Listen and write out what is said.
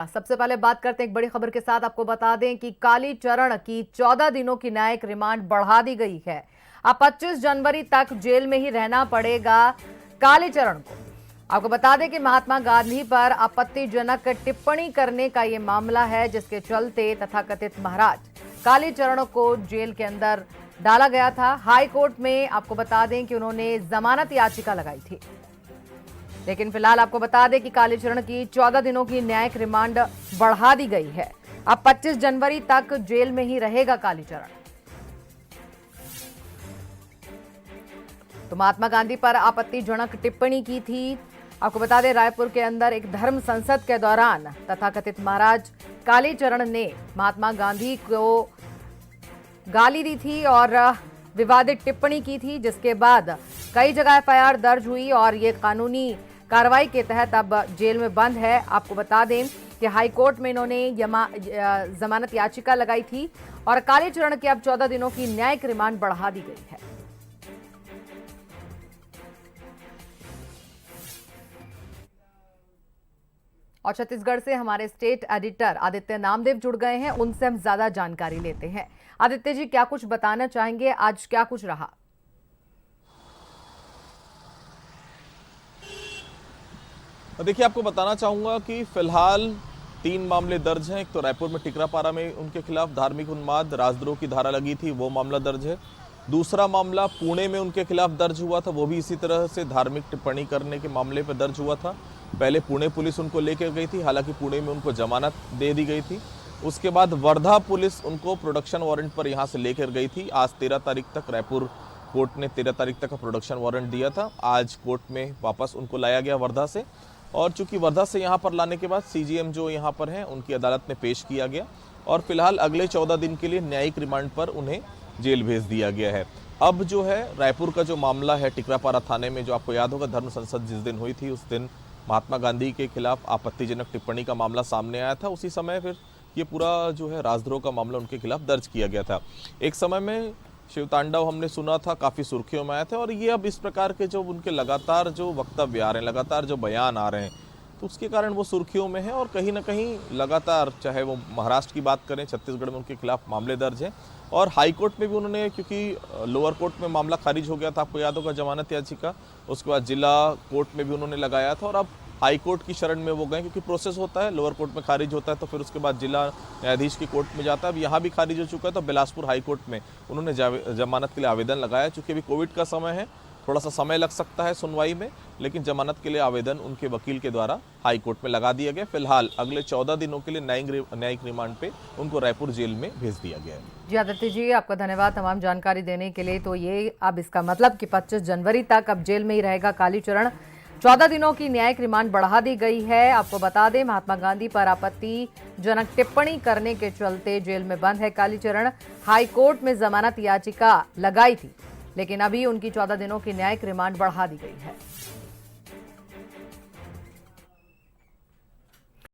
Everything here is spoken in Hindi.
सबसे पहले बात करते हैं एक बड़ी खबर के साथ। आपको बता दें कि कालीचरण की 14 दिनों की न्यायिक रिमांड बढ़ा दी गई है। अब 25 जनवरी तक जेल में ही रहना पड़ेगा कालीचरण को। आपको बता दें कि महात्मा गांधी पर आपत्तिजनक टिप्पणी करने का यह मामला है, जिसके चलते तथाकथित महाराज कालीचरण को जेल के अंदर डाला गया था। हाई कोर्ट में आपको बता दें कि उन्होंने जमानत याचिका लगाई थी, लेकिन फिलहाल आपको बता दें कि कालीचरण की 14 दिनों की न्यायिक रिमांड बढ़ा दी गई है। अब 25 जनवरी तक जेल में ही रहेगा कालीचरण। तो महात्मा गांधी पर आपत्तिजनक टिप्पणी की थी। आपको बता दें रायपुर के अंदर एक धर्म संसद के दौरान तथाकथित महाराज कालीचरण ने महात्मा गांधी को गाली दी थी और विवादित टिप्पणी की थी, जिसके बाद कई जगह एफआईआर दर्ज हुई और ये कानूनी कार्रवाई के तहत अब जेल में बंद है। आपको बता दें कि हाई कोर्ट में इन्होंने जमानत याचिका लगाई थी और कालीचरण की अब 14 दिनों की न्यायिक रिमांड बढ़ा दी गई है। और छत्तीसगढ़ से हमारे स्टेट एडिटर आदित्य नामदेव जुड़ गए हैं, उनसे हम ज्यादा जानकारी लेते हैं। आदित्य जी, क्या कुछ बताना चाहेंगे, आज क्या कुछ रहा? देखिए, आपको बताना चाहूंगा कि फिलहाल 3 मामले दर्ज हैं। एक तो रायपुर में टिकरापारा में उनके खिलाफ धार्मिक उन्माद राजद्रोह की धारा लगी थी, वो मामला दर्ज है। दूसरा मामला पुणे में उनके खिलाफ दर्ज हुआ था, वो भी इसी तरह से धार्मिक टिप्पणी करने के मामले पर दर्ज हुआ था। पहले पुणे पुलिस उनको लेकर गई थी, हालांकि पुणे में उनको जमानत दे दी गई थी। उसके बाद वर्धा पुलिस उनको प्रोडक्शन वारंट पर यहाँ से लेकर गई थी। आज 13 तारीख तक रायपुर कोर्ट ने 13 तारीख तक का प्रोडक्शन वारंट दिया था। आज कोर्ट में वापस उनको लाया गया वर्धा से, और चूंकि वर्धा से यहाँ पर लाने के बाद सीजीएम जो यहाँ पर हैं उनकी अदालत में पेश किया गया और फिलहाल अगले 14 दिन के लिए न्यायिक रिमांड पर उन्हें जेल भेज दिया गया है। अब जो है रायपुर का जो मामला है टिकरापारा थाने में, जो आपको याद होगा धर्म संसद जिस दिन हुई थी उस दिन महात्मा गांधी के खिलाफ आपत्तिजनक टिप्पणी का मामला सामने आया था। उसी समय फिर ये पूरा जो है राजद्रोह का मामला उनके खिलाफ दर्ज किया गया था। एक समय में शिव तांडव हमने सुना था, काफ़ी सुर्खियों में आए थे, और ये अब इस प्रकार के जो उनके लगातार जो वक्तव्य आ रहे हैं, लगातार जो बयान आ रहे हैं, तो उसके कारण वो सुर्खियों में है। और कहीं ना कहीं लगातार, चाहे वो महाराष्ट्र की बात करें, छत्तीसगढ़ में उनके खिलाफ मामले दर्ज हैं और हाई कोर्ट में भी उन्होंने, क्योंकि लोअर कोर्ट में मामला खारिज हो गया था, आपको याद होगा जमानत याचिका, उसके बाद जिला कोर्ट में भी उन्होंने लगाया था और अब हाई कोर्ट की शरण में वो गए, क्योंकि प्रोसेस होता है, लोअर कोर्ट में खारिज होता है तो फिर उसके बाद जिला न्यायाधीश की कोर्ट में जाता है। अब यहाँ भी खारिज हो चुका है तो बिलासपुर हाई कोर्ट में उन्होंने जमानत के लिए आवेदन लगाया। चूँकि अभी कोविड का समय है, थोड़ा सा समय लग सकता है सुनवाई में, लेकिन जमानत के लिए आवेदन उनके वकील के द्वारा हाई कोर्ट में लगा दिया गया। फिलहाल अगले 14 दिनों के लिए न्यायिक रिमांड पे उनको रायपुर जेल में भेज दिया गया है। जी आदित्य जी, आपका धन्यवाद तमाम जानकारी देने के लिए। तो ये अब इसका मतलब कि 25 जनवरी तक अब जेल में ही रहेगा कालीचरण। 14 दिनों की न्यायिक रिमांड बढ़ा दी गई है। आपको बता दें महात्मा गांधी पर आपत्तिजनक टिप्पणी करने के चलते जेल में बंद है कालीचरण। हाई कोर्ट में जमानत याचिका लगाई थी, लेकिन अभी उनकी 14 दिनों की न्यायिक रिमांड बढ़ा दी गई है।